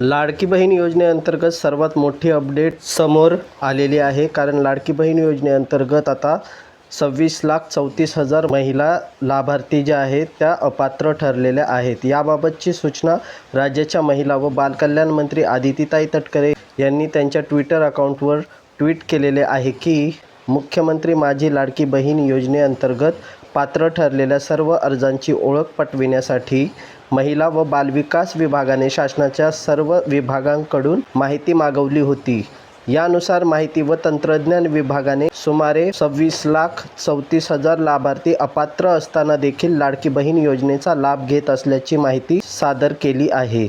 लाडकी बहीण योजनेअंतर्गत सर्वात मोठी अपडेट समोर आलेली आहे. कारण लाडकी बहीण योजनेअंतर्गत आता 26,34,000 महिला लाभार्थी ज्या आहेत त्या अपात्र ठरलेल्या आहेत. याबाबतची सूचना राज्याच्या महिला व बालकल्याण मंत्री आदितीताई तटकरे यांनी त्यांच्या ट्विटर अकाउंटवर ट्विट केलेले आहे की मुख्यमंत्री माझी लाडकी बहीण योजनेअंतर्गत पात्र ठरलेल्या सर्व अर्जांची ओळख पटविण्यासाठी महिला व बालविकास विभागाने शासनाच्या सर्व विभागांकडून माहिती मागवली होती. यानुसार माहिती व तंत्रज्ञान विभागाने सुमारे 26,34,000 लाभार्थी अपात्र असताना देखील लाडकी बहीण योजनेचा लाभ घेत असल्याची माहिती सादर केली आहे.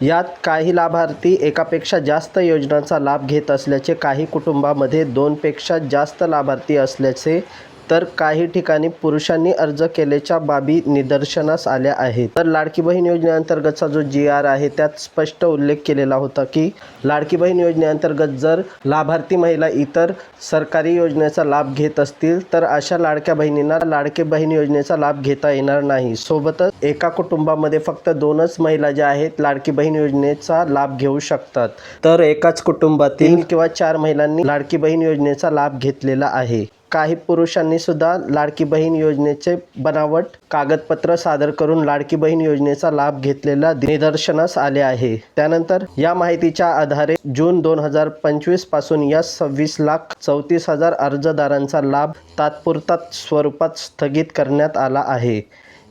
यात काही लाभार्थी एकापेक्षा जास्त योजनांचा लाभ घेत असल्याचे, काही कुटुंबामध्ये 2पेक्षा जास्त लाभार्थी असल्याचे, तर काही ठिकाणी पुरुषांनी अर्ज केल्याच्या बाबी निदर्शनास आल्या आहेत. तर लाडकी बहीण योजनेअंतर्गतचा जो GR आहे त्यात स्पष्ट उल्लेख केलेला होता की लाडकी बहीण योजनेअंतर्गत जर लाभार्थी महिला इतर सरकारी योजनेचा लाभ घेत असतील तर अशा लाडक्या बहिणींना लाडकी बहीण योजनेचा लाभ घेता येणार नाही. सोबतच एका कुटुंबामध्ये फक्त 2च महिला ज्या आहेत लाडकी बहीण योजनेचा लाभ घेऊ शकतात. तर एकाच कुटुंबातील 3 किंवा 4 महिलांनी लाडकी बहीण योजनेचा लाभ घेतलेला आहे. काही पुरुषांनी सुद्धा लाडकी बहीण योजनेचे बनावट कागदपत्र सादर करून लाडकी बहीण योजनेचा लाभ घेतलेला निदर्शनास आले आहे. त्यानंतर या माहितीच्या आधारे जून 2025 पासून या 26,34,000 अर्जदारांचा लाभ तात्पुरता स्वरूपात स्थगित करण्यात आला आहे.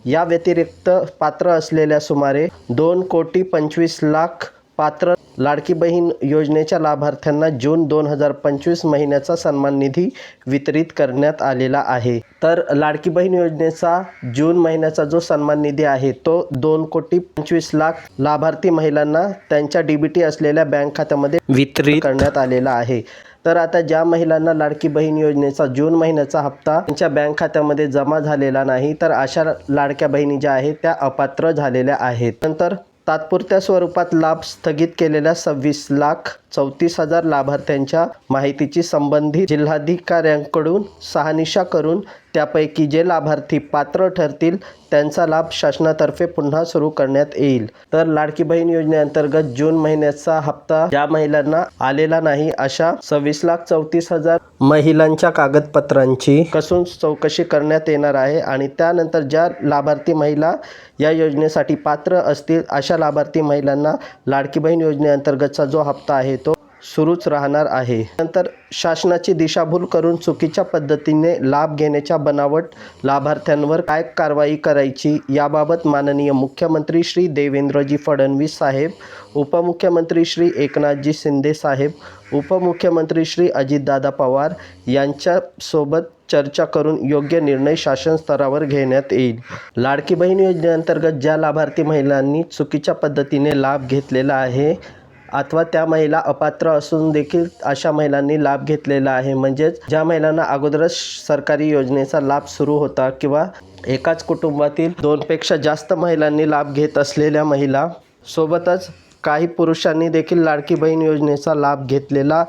या व्यतिरिक्त पात्र असलेल्या सुमारे 2,25,00,000 पात्र लाडकी बहीण योजनेच्या लाभार्थ्यांना जून 2025 महिन्याचा सन्मान निधी वितरित करण्यात आलेला आहे. तर लाडकी बहीण योजनेचा जून महिन्याचा जो सन्मान निधी आहे तो 2,25,00,000 लाभार्थी महिलांना त्यांच्या DBT असलेल्या बँक खात्यामध्ये वितरित करण्यात आलेला आहे. तर आता ज्या महिलांना लाडकी बहीण योजनेचा जून महिन्याचा हप्ता त्यांच्या बँक खात्यामध्ये जमा झालेला नाही तर अशा लाडक्या बहिणी ज्या आहेत त्या अपात्र झालेल्या आहेत. नंतर तात्पुरत्या स्वरूपात लाभ स्थगित केलेल्या 26,34,000 लाभार्थ्यांच्या माहितीची संबंधित जिल्हाधिकाऱ्यांकडून शहानिशा करून त्यापैकी जे लाभार्थी पात्र ठरतील त्यांचा लाभ शासनातर्फे पुन्हा सुरू करण्यात येईल. तर लाडकी बहीण योजनेअंतर्गत जून महिन्याचा हप्ता ज्या महिलांना आलेला नाही अशा 26,34,000 महिलांच्या कागदपत्रांची कसून चौकशी करण्यात येणार आहे आणि त्यानंतर ज्या लाभार्थी महिला या योजनेसाठी पात्र असतील अशा लाभार्थी महिलांना लाडकी बहीण योजनेअंतर्गतचा जो हप्ता आहे तो सुरूच राहणार आहे. नंतर शासनाची दिशाभूल करून चुकीच्या पद्धतीने लाभ घेण्याच्या बनावट लाभार्थ्यांवर काय कारवाई करायची याबाबत माननीय मुख्यमंत्री श्री देवेंद्रजी फडणवीस साहेब, उपमुख्यमंत्री श्री एकनाथजी शिंदे साहेब, उपमुख्यमंत्री श्री अजितदादा पवार यांच्यासोबत चर्चा करून योग्य निर्णय शासन स्तरावर घेण्यात येईल. लाडकी बहीण योजनेअंतर्गत ज्या लाभार्थी महिलांनी चुकीच्या पद्धतीने लाभ घेतलेला आहे अथवा त्या महिला अपात्र असून देखील अशा महिलांनी लाभ घेतलेला आहे, म्हणजेच ज्या महिलांना अगोदरच सरकारी योजनेचा लाभ सुरू होता किंवा एकाच कुटुंबातील 2पेक्षा जास्त महिलांनी लाभ घेत असलेल्या महिला, सोबतच काही पुरुषांनी देखील लाडकी बहीण योजनेचा लाभ घेतलेला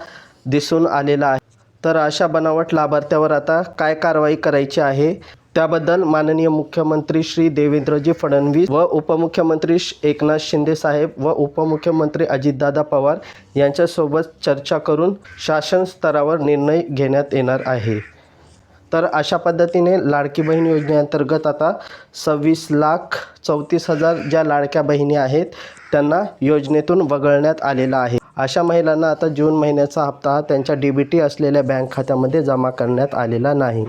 दिसून आलेला आहे. तर अशा बनावट लाभार्थ्यावर आता काय कारवाई करायची आहे त्याबद्दल माननीय मुख्यमंत्री श्री देवेंद्रजी फडणवीस व उपमुख्यमंत्री एकनाथ शिंदे साहेब व उपमुख्यमंत्री अजितदादा पवार यांच्यासोबत चर्चा करून शासन स्तरावर निर्णय घेण्यात येणार आहे. तर अशा पद्धतीने लाडकी बहीण योजनेअंतर्गत आता 26,34,000 ज्या लाडक्या बहिणी आहेत त्यांना योजनेतून वगळण्यात आलेला आहे. अशा महिलांना आता जून महिन्याचा हप्ता त्यांच्या DBT असलेल्या बँक खात्यामध्ये जमा करण्यात आलेला नाही.